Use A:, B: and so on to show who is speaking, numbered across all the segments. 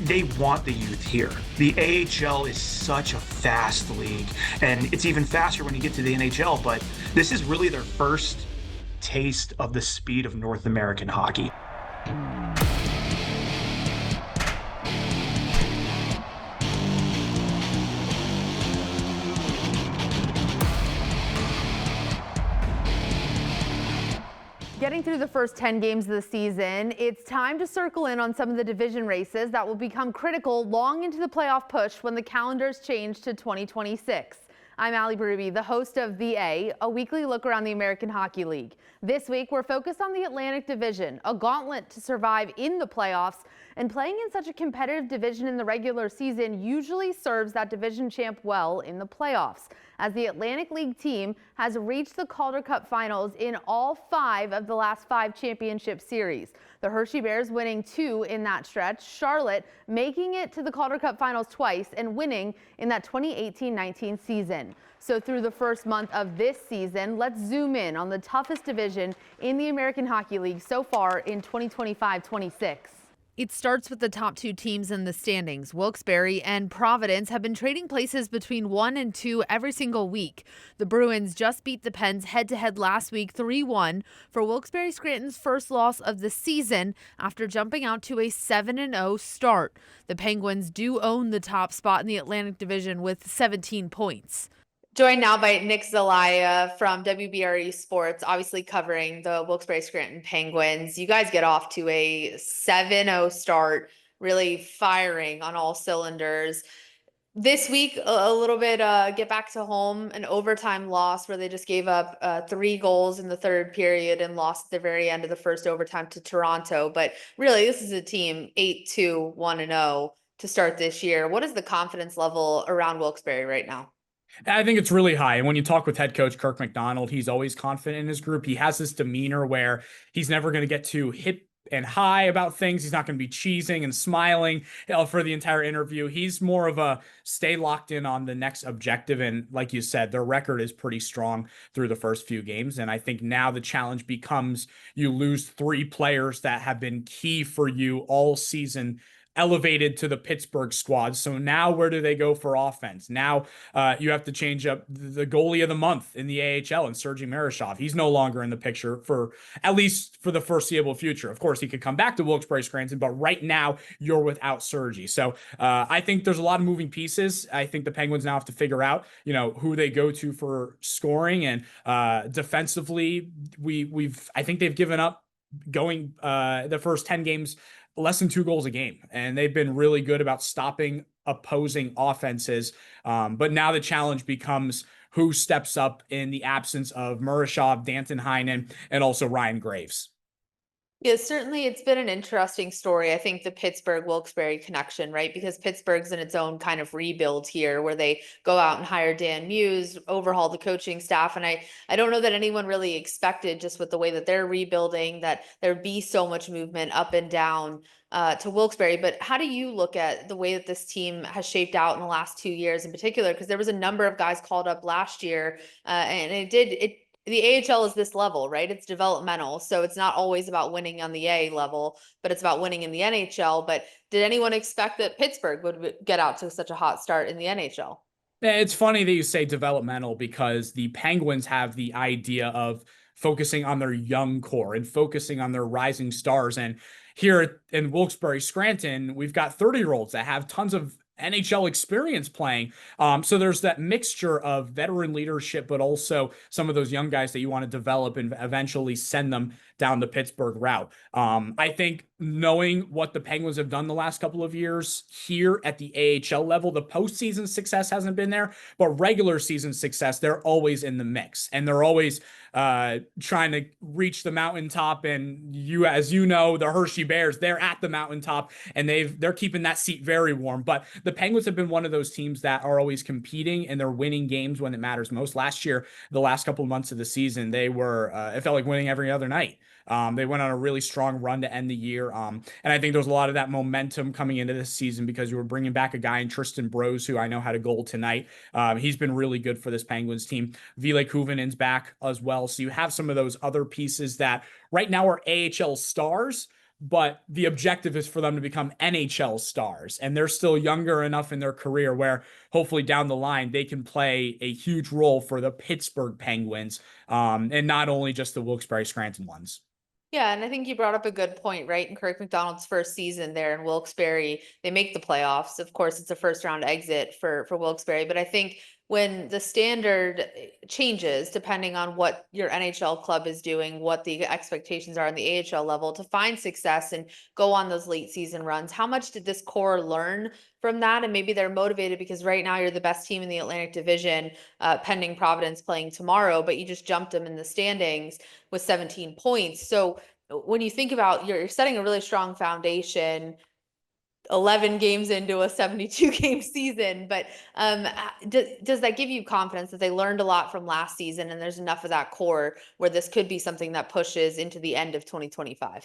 A: they want the youth here. The AHL is such a fast league, and it's even faster when you get to the NHL, but this is really their first taste of the speed of North American hockey.
B: Getting through the first 10 games of the season, it's time to circle in on some of the division races that will become critical long into the playoff push when the calendars change to 2026. I'm Allie Berube, the host of The A weekly look around the American Hockey League. This week, we're focused on the Atlantic Division, a gauntlet to survive in the playoffs, and playing in such a competitive division in the regular season usually serves that division champ well in the playoffs, as the Atlantic League team has reached the Calder Cup Finals in all 5 of the last 5 championship series. The Hershey Bears winning 2 in that stretch, Charlotte making it to the Calder Cup Finals twice and winning in that 2018-19 season. So through the first month of this season, let's zoom in on the toughest division in the American Hockey League so far in 2025-26. It starts with the top 2 teams in the standings. Wilkes-Barre and Providence have been trading places between 1 and 2 every single week. The Bruins just beat the Pens head-to-head last week 3-1 for Wilkes-Barre Scranton's first loss of the season after jumping out to a 7-0 start. The Penguins do own the top spot in the Atlantic Division with 17 points. Joined now by Nick Zelaya from WBRE Sports, obviously covering the Wilkes-Barre Scranton Penguins. You guys get off to a 7-0 start, really firing on all cylinders. This week, a little bit get back to home, an overtime loss where they just gave up 3 goals in the third period and lost at the very end of the first overtime to Toronto. But really, this is a team 8-2, 1-0 to start this year. What is the confidence level around Wilkes-Barre right now?
C: I think it's really high. And when you talk with head coach Kirk McDonald, he's always confident in his group. He has this demeanor where he's never going to get too hip and high about things. He's not going to be cheesing and smiling for the entire interview. He's more of a stay locked in on the next objective. And like you said, their record is pretty strong through the first few games. And I think now the challenge becomes you lose 3 players that have been key for you all season, elevated to the Pittsburgh squad. So now where do they go for offense? Now you have to change up the goalie of the month in the AHL and Sergei Marashov. He's no longer in the picture for at least for the foreseeable future. Of course, he could come back to Wilkes-Barre Scranton, but right now you're without Sergei. So I think there's a lot of moving pieces. I think the Penguins now have to figure out, who they go to for scoring, and defensively, I think they've given up going the first 10 games less than 2 goals a game. And they've been really good about stopping opposing offenses. But now the challenge becomes who steps up in the absence of Murashov, Danton Heinen, and also Ryan Graves.
B: Yeah, certainly it's been an interesting story. I think the Pittsburgh-Wilkes-Barre connection, right? Because Pittsburgh's in its own kind of rebuild here where they go out and hire Dan Muse, overhaul the coaching staff. And I don't know that anyone really expected, just with the way that they're rebuilding, that there'd be so much movement up and down to Wilkes-Barre. But how do you look at the way that this team has shaped out in the last 2 years in particular? Because there was a number of guys called up last year and the AHL is this level, right? It's developmental. So it's not always about winning on the A level, but it's about winning in the NHL. But did anyone expect that Pittsburgh would get out to such a hot start in the NHL?
C: It's funny that you say developmental because the Penguins have the idea of focusing on their young core and focusing on their rising stars. And here in Wilkes-Barre Scranton, we've got 30-year-olds that have tons of NHL experience playing. So there's that mixture of veteran leadership, but also some of those young guys that you want to develop and eventually send them down the Pittsburgh route. I think knowing what the Penguins have done the last couple of years here at the AHL level, the postseason success hasn't been there, but regular season success, they're always in the mix and they're always trying to reach the mountaintop. And as you know, the Hershey Bears, they're at the mountaintop and they're keeping that seat very warm. But the Penguins have been one of those teams that are always competing and they're winning games when it matters most. Last year, the last couple of months of the season, they were, it felt like winning every other night. They went on a really strong run to end the year. And I think there's a lot of that momentum coming into this season because you were bringing back a guy in Tristan Brose, who I know had a goal tonight. He's been really good for this Penguins team. Ville Kuvinen's back as well. So you have some of those other pieces that right now are AHL stars, but the objective is for them to become NHL stars. And they're still younger enough in their career where hopefully down the line they can play a huge role for the Pittsburgh Penguins, and not only just the Wilkes-Barre Scranton ones.
B: Yeah, and I think you brought up a good point, right? In Kirk McDonald's first season there in Wilkes-Barre, they make the playoffs. Of course, it's a first round exit for Wilkes-Barre, but I think when the standard changes depending on what your NHL club is doing, what the expectations are on the AHL level to find success and go on those late season runs, how much did this core learn from that? And maybe they're motivated because right now you're the best team in the Atlantic Division, pending Providence playing tomorrow, but you just jumped them in the standings with 17 points. So when you think about you're setting a really strong foundation 11 games into a 72 game season, but does that give you confidence that they learned a lot from last season and there's enough of that core where this could be something that pushes into the end of 2025?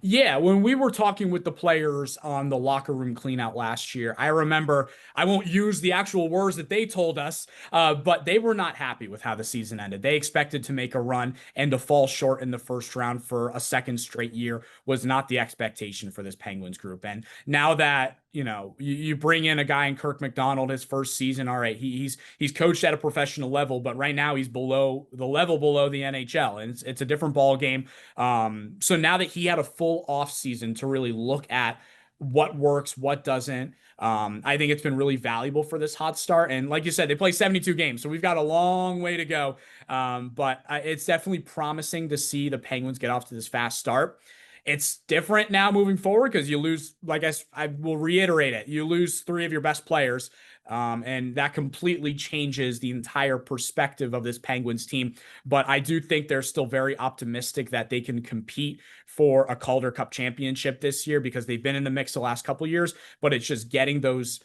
C: Yeah, when we were talking with the players on the locker room cleanout last year, I remember, I won't use the actual words that they told us, but they were not happy with how the season ended. They expected to make a run, and to fall short in the first round for a second straight year was not the expectation for this Penguins group. And now that you bring in a guy in Kirk McDonald, his first season, all right, he's coached at a professional level, but right now he's below the level below the NHL, and it's a different ball game. So now that he had a full off season to really look at what works, what doesn't, I think it's been really valuable for this hot start. And like you said, they play 72 games, so we've got a long way to go. But it's definitely promising to see the Penguins get off to this fast start. It's different now moving forward because you lose, like I will reiterate it, you lose 3 of your best players, and that completely changes the entire perspective of this Penguins team. But I do think they're still very optimistic that they can compete for a Calder Cup championship this year because they've been in the mix the last couple of years, but it's just getting those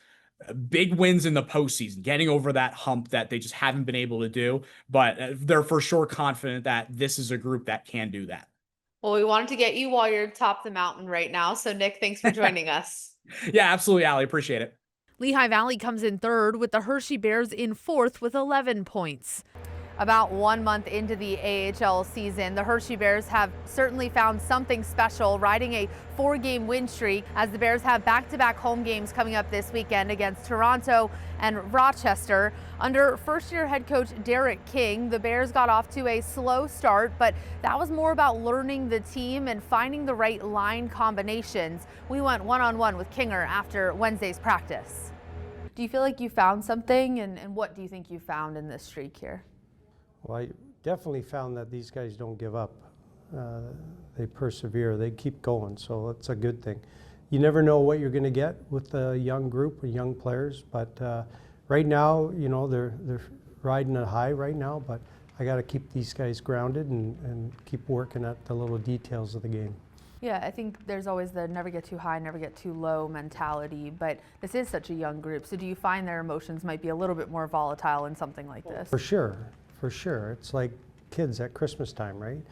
C: big wins in the postseason, getting over that hump that they just haven't been able to do. But they're for sure confident that this is a group that can do that.
B: Well, we wanted to get you while you're atop the mountain right now. So, Nick, thanks for joining us.
C: Yeah, absolutely, Allie. Appreciate it.
B: Lehigh Valley comes in third with the Hershey Bears in fourth with 11 points. About 1 month into the AHL season, the Hershey Bears have certainly found something special, riding a 4-game win streak as the Bears have back-to-back home games coming up this weekend against Toronto and Rochester. Under first-year head coach Derek King, the Bears got off to a slow start, but that was more about learning the team and finding the right line combinations. We went one-on-one with Kinger after Wednesday's practice. Do you feel like you found something, and what do you think you found in this streak here?
D: Well, I definitely found that these guys don't give up. They persevere, they keep going, so it's a good thing. You never know what you're going to get with a young group of young players, but right now, they're riding a high right now, but I got to keep these guys grounded and keep working at the little details of the game.
B: Yeah, I think there's always the never get too high, never get too low mentality, but this is such a young group, so do you find their emotions might be a little bit more volatile in something like this?
D: For sure. It's like kids at Christmas time, right?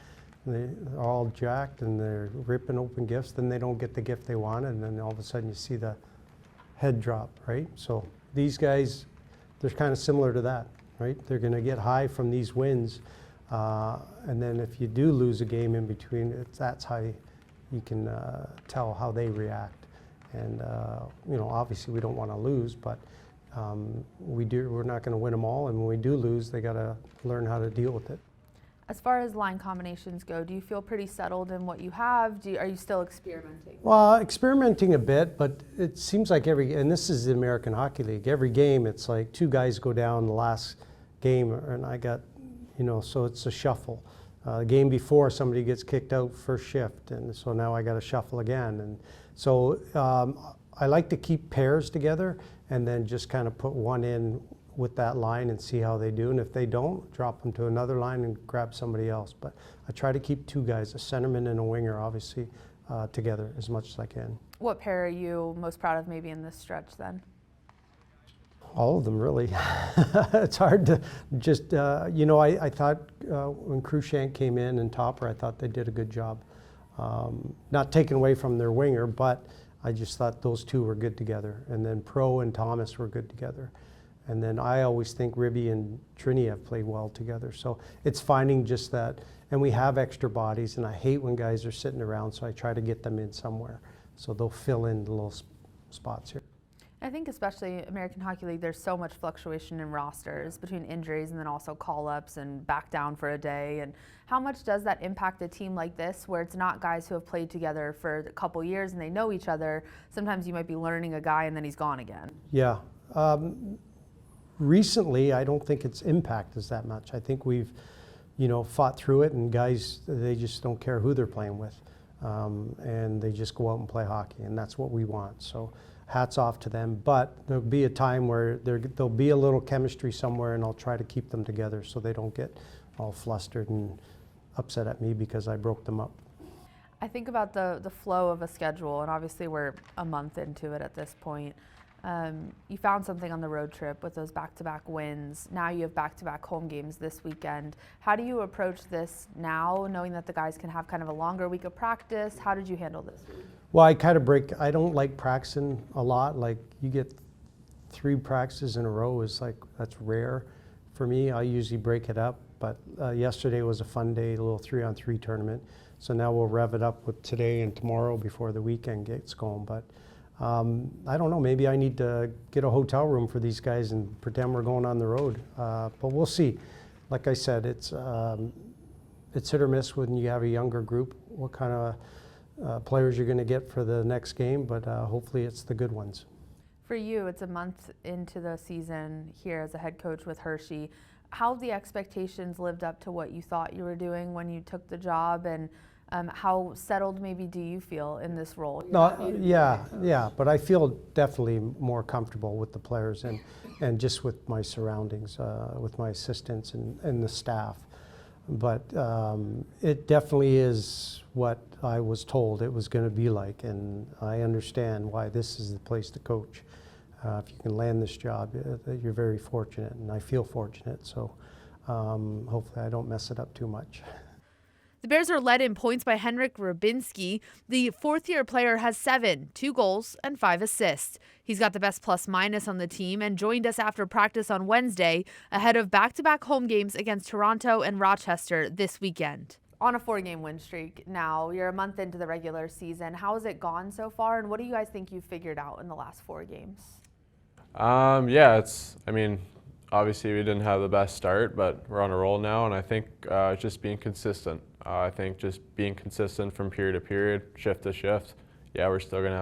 D: They're all jacked and they're ripping open gifts, then they don't get the gift they want, and then all of a sudden you see the head drop, right? So these guys, they're kind of similar to that, right? They're going to get high from these wins, and then if you do lose a game in between, that's how you can tell how they react. And obviously we don't want to lose, but we're not going to win them all, and when we do lose, they got to learn how to deal with it.
B: As far as line combinations go, do you feel pretty settled in what you have? Are you still experimenting?
D: Well, experimenting a bit, but it seems like and this is the American Hockey League, every game it's like 2 guys go down the last game, and I got, so it's a shuffle. The game before, somebody gets kicked out first shift, and so now I got to shuffle again. And so I like to keep pairs together and then just kind of put one in with that line and see how they do. And if they don't, drop them to another line and grab somebody else. But I try to keep 2 guys, a centerman and a winger, obviously, together as much as I can.
B: What pair are you most proud of maybe in this stretch then?
D: All of them, really. It's hard to just, I thought when Cruikshank came in and Topper, I thought they did a good job. Not taken away from their winger, but I just thought those 2 were good together. And then Pro and Thomas were good together. And then I always think Ribby and Trini have played well together. So it's finding just that And we have extra bodies, and I hate when guys are sitting around, so I try to get them in somewhere. So they'll fill in the little spots here.
B: I think especially American Hockey League, there's so much fluctuation in rosters between injuries and then also call-ups and back down for a day. And how much does that impact a team like this where it's not guys who have played together for a couple years and they know each other? Sometimes you might be learning a guy and then he's gone again.
D: Yeah. Recently, I don't think it's impacted us that much. I think we've, fought through it, and guys, they just don't care who they're playing with. And they just go out and play hockey, and that's what we want. So hats off to them, but there'll be a time where there'll be a little chemistry somewhere, and I'll try to keep them together so they don't get all flustered and upset at me because I broke them up.
B: I think about the flow of a schedule, and obviously we're a month into it at this point. You found something on the road trip with those back-to-back wins. Now you have back-to-back home games this weekend. How do you approach this now, knowing that the guys can have kind of a longer week of practice? How did you handle this week?
D: Well, I don't like practicing a lot. Like, you get 3 practices in a row that's rare for me. I usually break it up, but yesterday was a fun day, a little 3-on-3 tournament. So now we'll rev it up with today and tomorrow before the weekend gets going. But I don't know, maybe I need to get a hotel room for these guys and pretend we're going on the road. But we'll see. Like I said, it's hit or miss when you have a younger group, what kind of players you're going to get for the next game, but hopefully it's the good ones.
B: For you, it's a month into the season here as a head coach with Hershey. How have the expectations lived up to what you thought you were doing when you took the job, and how settled maybe do you feel in this role?
D: No, yeah, but I feel definitely more comfortable with the players and just with my surroundings, with my assistants and the staff. But it definitely is what I was told it was going to be like, and I understand why this is the place to coach. If you can land this job, you're very fortunate, and I feel fortunate, so hopefully I don't mess it up too much.
B: The Bears are led in points by Henrik Rubinski. The fourth-year player has 7, 2 goals, and 5 assists. He's got the best plus-minus on the team and joined us after practice on Wednesday ahead of back-to-back home games against Toronto and Rochester this weekend. On a 4-game win streak now, you're a month into the regular season. How has it gone so far, and what do you guys think you've figured out in the last 4 games?
E: Obviously we didn't have the best start, but we're on a roll now, and I think just being consistent. I think just being consistent from period to period, shift to shift. Yeah, we're still going to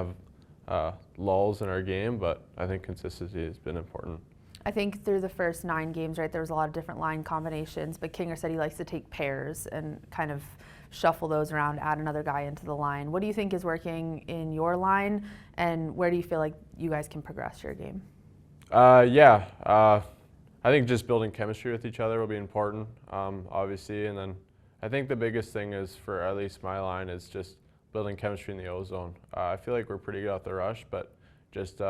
E: have lulls in our game, but I think consistency has been important.
B: I think through the first 9 games, right, there was a lot of different line combinations, but Kinger said he likes to take pairs and kind of shuffle those around, add another guy into the line. What do you think is working in your line, and where do you feel like you guys can progress your game?
E: I think just building chemistry with each other will be important, obviously, and then I think the biggest thing is, for at least my line, is just building chemistry in the O-zone. I feel like we're pretty good at the rush, but just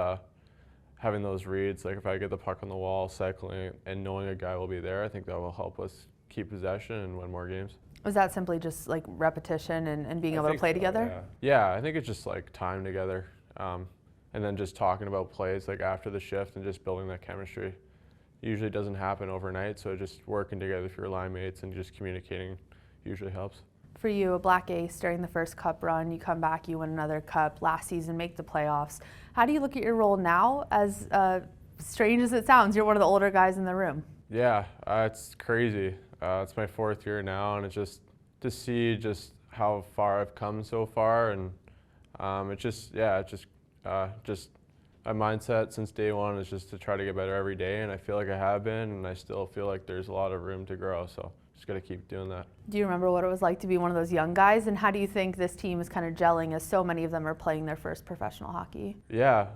E: having those reads, like if I get the puck on the wall, cycling, and knowing a guy will be there, I think that will help us keep possession and win more games.
B: Was that simply just like repetition and being able to play together?
E: Yeah, I think it's just like time together, and then just talking about plays like after the shift and just building that chemistry. Usually doesn't happen overnight, so just working together with your line mates and just communicating usually helps.
B: For you, a black ace during the first cup run, you come back, you win another cup, last season make the playoffs. How do you look at your role now? As strange as it sounds, you're one of the older guys in the room.
E: Yeah, it's crazy. It's my 4th year now, and it's just to see just how far I've come so far, and my mindset since day one is just to try to get better every day, and I feel like I have been, and I still feel like there's a lot of room to grow, so just got to keep doing that.
B: Do you remember what it was like to be one of those young guys, and how do you think this team is kind of gelling as so many of them are playing their first professional hockey?
E: Yeah,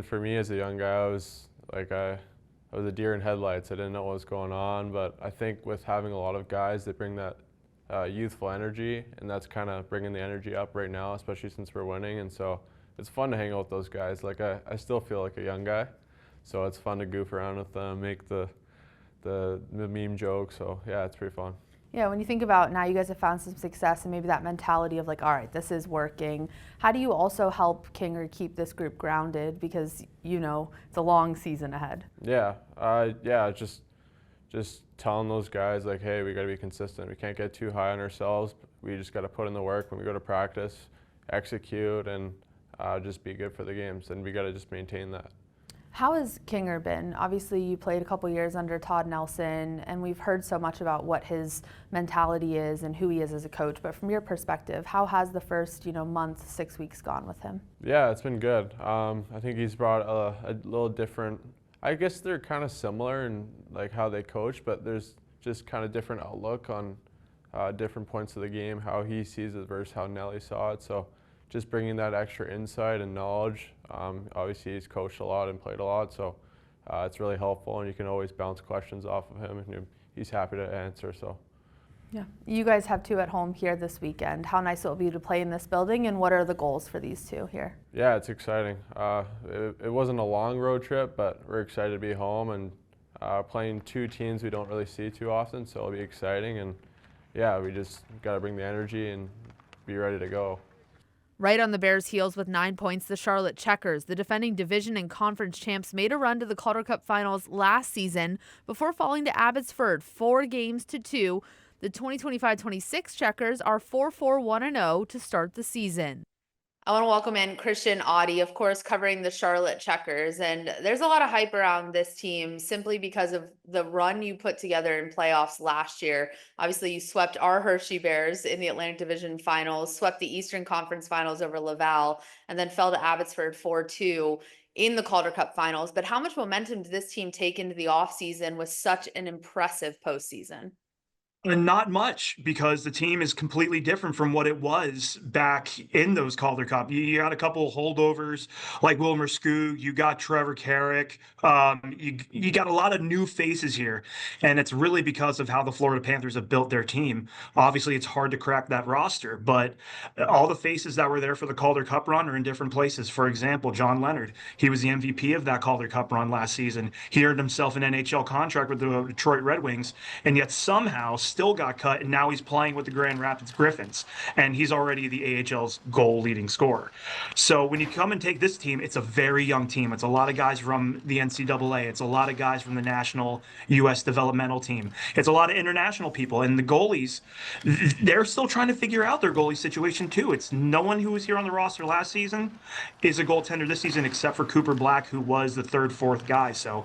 E: for me as a young guy, I was a deer in headlights. I didn't know what was going on, but I think with having a lot of guys that bring that youthful energy, and that's kind of bringing the energy up right now, especially since we're winning, and so it's fun to hang out with those guys. Like I still feel like a young guy, so it's fun to goof around with them, make the meme jokes. So yeah, it's pretty fun.
B: Yeah, when you think about now, you guys have found some success and maybe that mentality of like, all right, this is working. How do you also help Kinger keep this group grounded, because it's a long season ahead?
E: Yeah, just telling those guys like, hey, we got to be consistent. We can't get too high on ourselves. We just got to put in the work when we go to practice, execute, and just be good for the games. And we got to just maintain that.
B: How has Kinger been? Obviously, you played a couple years under Todd Nelson, and we've heard so much about what his mentality is and who he is as a coach. But from your perspective, how has the first, month, 6 weeks gone with him?
E: Yeah, it's been good. I think he's brought a little different. I guess they're kind of similar in like how they coach, but there's just kind of different outlook on different points of the game, how he sees it versus how Nelly saw it. So just bringing that extra insight and knowledge. Obviously, he's coached a lot and played a lot, so it's really helpful, and you can always bounce questions off of him, and he's happy to answer. So.
B: Yeah, you guys have 2 at home here this weekend. How nice it will be to play in this building, and what are the goals for these 2 here?
E: Yeah, it's exciting. It wasn't a long road trip, but we're excited to be home and playing 2 teams we don't really see too often, so it'll be exciting. And yeah, we just got to bring the energy and be ready to go.
B: Right on the Bears' heels with 9 points, the Charlotte Checkers, the defending division and conference champs, made a run to the Calder Cup Finals last season before falling to Abbotsford 4-2. The 2025-26 Checkers are 4-1-0 to start the season. I want to welcome in Christian Audi, of course, covering the Charlotte Checkers. And there's a lot of hype around this team simply because of the run you put together in playoffs last year. Obviously, you swept our Hershey Bears in the Atlantic Division Finals, swept the Eastern Conference Finals over Laval, and then fell to Abbotsford 4-2 in the Calder Cup Finals. But how much momentum did this team take into the offseason with such an impressive postseason?
A: And not much, because the team is completely different from what it was back in those Calder Cup. You got a couple of holdovers like Wilmer Skoog. You got Trevor Carrick. You got a lot of new faces here, and it's really because of how the Florida Panthers have built their team. Obviously, it's hard to crack that roster, but all the faces that were there for the Calder Cup run are in different places. For example, John Leonard. He was the MVP of that Calder Cup run last season. He earned himself an NHL contract with the Detroit Red Wings, and yet somehow still got cut, and now he's playing with the Grand Rapids Griffins, and he's already the AHL's goal leading scorer. So when you come and take this team, it's a very young team. It's a lot of guys from the NCAA. It's a lot of guys from the national U.S. developmental team. It's a lot of international people, and the goalies, they're still trying to figure out their goalie situation too. It's no one who was here on the roster last season is a goaltender this season, except for Cooper Black, who was the 3rd, 4th guy. So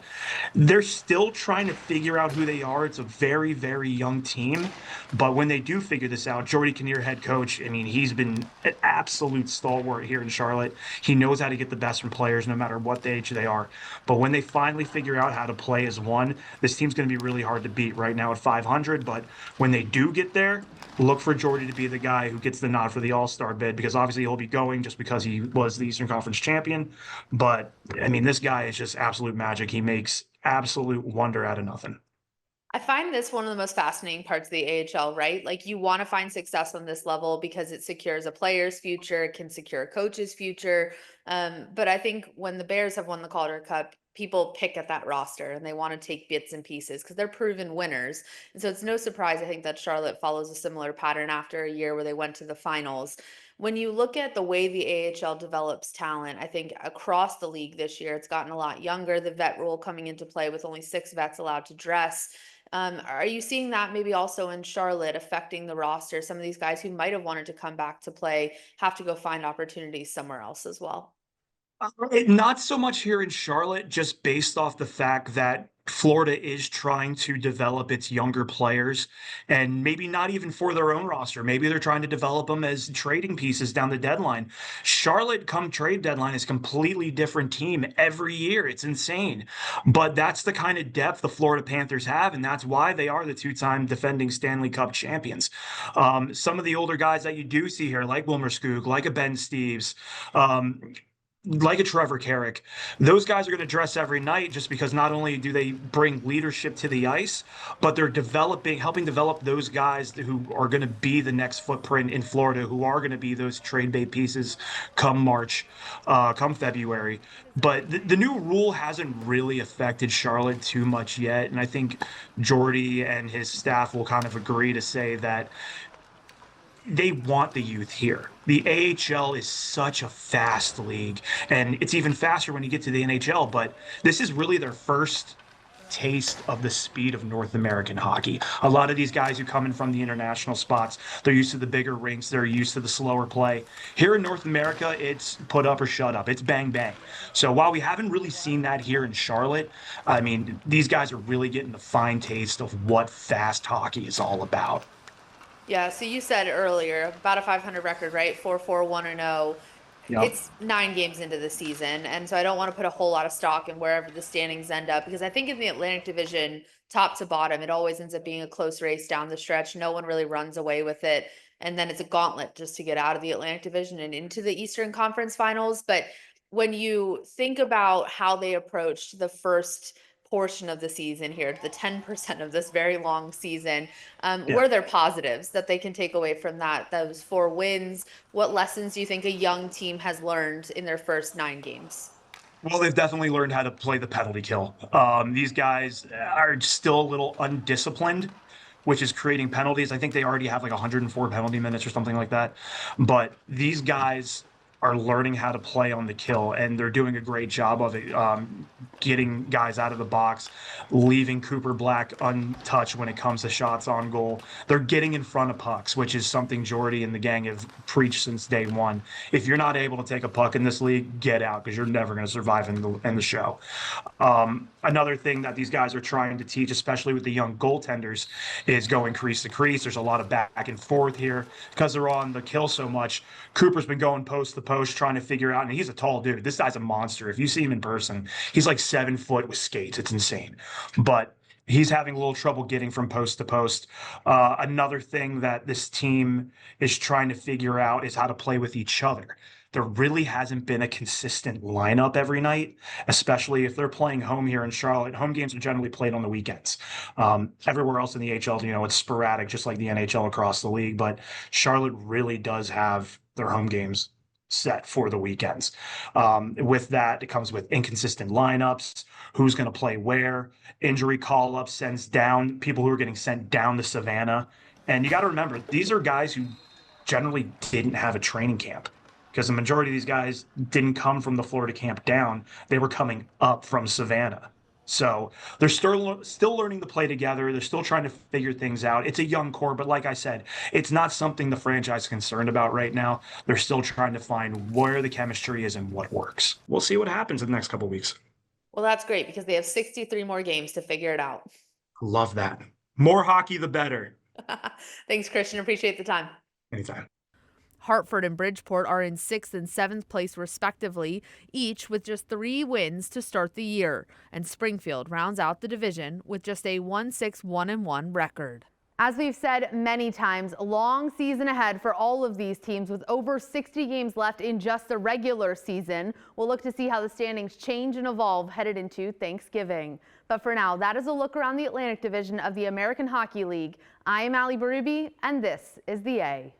A: they're still trying to figure out who they are. It's a very, very young team. But when they do figure this out, Jordy Kinnear, head coach, I mean, he's been an absolute stalwart here in Charlotte. He knows how to get the best from players no matter what age they are. But when they finally figure out how to play as one, this team's going to be really hard to beat right now at 500. But when they do get there, look for Jordy to be the guy who gets the nod for the All-Star bid, because obviously he'll be going just because he was the Eastern Conference champion. But, I mean, this guy is just absolute magic. He makes absolute wonder out of nothing.
B: I find this one of the most fascinating parts of the AHL, right? Like, you want to find success on this level because it secures a player's future, it can secure a coach's future. But I think when the Bears have won the Calder Cup, people pick at that roster and they want to take bits and pieces because they're proven winners. And so it's no surprise, I think, that Charlotte follows a similar pattern after a year where they went to the finals. When you look at the way the AHL develops talent, I think across the league this year, it's gotten a lot younger. The vet rule coming into play with only 6 vets allowed to dress. Are you seeing that maybe also in Charlotte affecting the roster? Some of these guys who might have wanted to come back to play have to go find opportunities somewhere else as well.
A: Not so much here in Charlotte, just based off the fact that Florida is trying to develop its younger players, and maybe not even for their own roster. Maybe they're trying to develop them as trading pieces down the deadline. Charlotte, come trade deadline, is a completely different team every year. It's insane. But that's the kind of depth the Florida Panthers have, and that's why they are the 2-time defending Stanley Cup champions. Some of the older guys that you do see here, like Wilmer Skoog, like a Ben Steves, like a Trevor Carrick, those guys are going to dress every night just because not only do they bring leadership to the ice, but they're helping develop those guys who are going to be the next footprint in Florida, who are going to be those trade bait pieces come March, come February. But the new rule hasn't really affected Charlotte too much yet. And I think Jordy and his staff will kind of agree to say that they want the youth here. The AHL is such a fast league, and it's even faster when you get to the NHL, but this is really their first taste of the speed of North American hockey. A lot of these guys who come in from the international spots, they're used to the bigger rinks, they're used to the slower play. Here in North America, it's put up or shut up. It's bang bang. So while we haven't really seen that here in Charlotte, I mean, these guys are really getting the fine taste of what fast hockey is all about.
B: Yeah, so you said earlier about a 500 record, right? 4-4, 1-0.
A: Yep.
B: It's 9 games into the season, and so I don't want to put a whole lot of stock in wherever the standings end up, because I think in the Atlantic Division, top to bottom, it always ends up being a close race down the stretch. No one really runs away with it, and then it's a gauntlet just to get out of the Atlantic Division and into the Eastern Conference Finals. But when you think about how they approached the first portion of the season here, the 10% of this very long season,
A: Yeah.
B: were there positives that they can take away from that, those 4 wins? What lessons do you think a young team has learned in their first 9 games?
A: Well, they've definitely learned how to play the penalty kill. These guys are still a little undisciplined, which is creating penalties. I think they already have like 104 penalty minutes or something like that. But these guys are learning how to play on the kill, and they're doing a great job of it, getting guys out of the box, leaving Cooper Black untouched when it comes to shots on goal. They're getting in front of pucks, which is something Jordy and the gang have preached since day one. If you're not able to take a puck in this league, get out, because you're never going to survive in the show. Another thing that these guys are trying to teach, especially with the young goaltenders, is going crease to crease. There's a lot of back and forth here because they're on the kill so much. Cooper's been going post to post trying to figure out, and he's a tall dude. This guy's a monster. If you see him in person, he's like 7 foot with skates. It's insane. But he's having a little trouble getting from post to post. Another thing that this team is trying to figure out is how to play with each other. There really hasn't been a consistent lineup every night, especially if they're playing home here in Charlotte. Home games are generally played on the weekends. Everywhere else in the HL, it's sporadic, just like the NHL across the league. But Charlotte really does have their home games set for the weekends. With that, it comes with inconsistent lineups, who's going to play where, injury call-ups sends down people who are getting sent down to Savannah. And you got to remember, these are guys who generally didn't have a training camp, because the majority of these guys didn't come from the Florida camp down. They were coming up from Savannah. So they're still learning to play together. They're still trying to figure things out. It's a young core, but like I said, it's not something the franchise is concerned about right now. They're still trying to find where the chemistry is and what works. We'll see what happens in the next couple of weeks.
B: Well, that's great because they have 63 more games to figure it out.
A: Love that. More hockey, the better.
B: Thanks, Christian. Appreciate the time.
A: Anytime.
B: Hartford and Bridgeport are in 6th and 7th place respectively, each with just 3 wins to start the year. And Springfield rounds out the division with just a 1-6-1-1 record. As we've said many times, a long season ahead for all of these teams with over 60 games left in just the regular season. We'll look to see how the standings change and evolve headed into Thanksgiving. But for now, that is a look around the Atlantic Division of the American Hockey League. I am Allie Berube, and this is The A.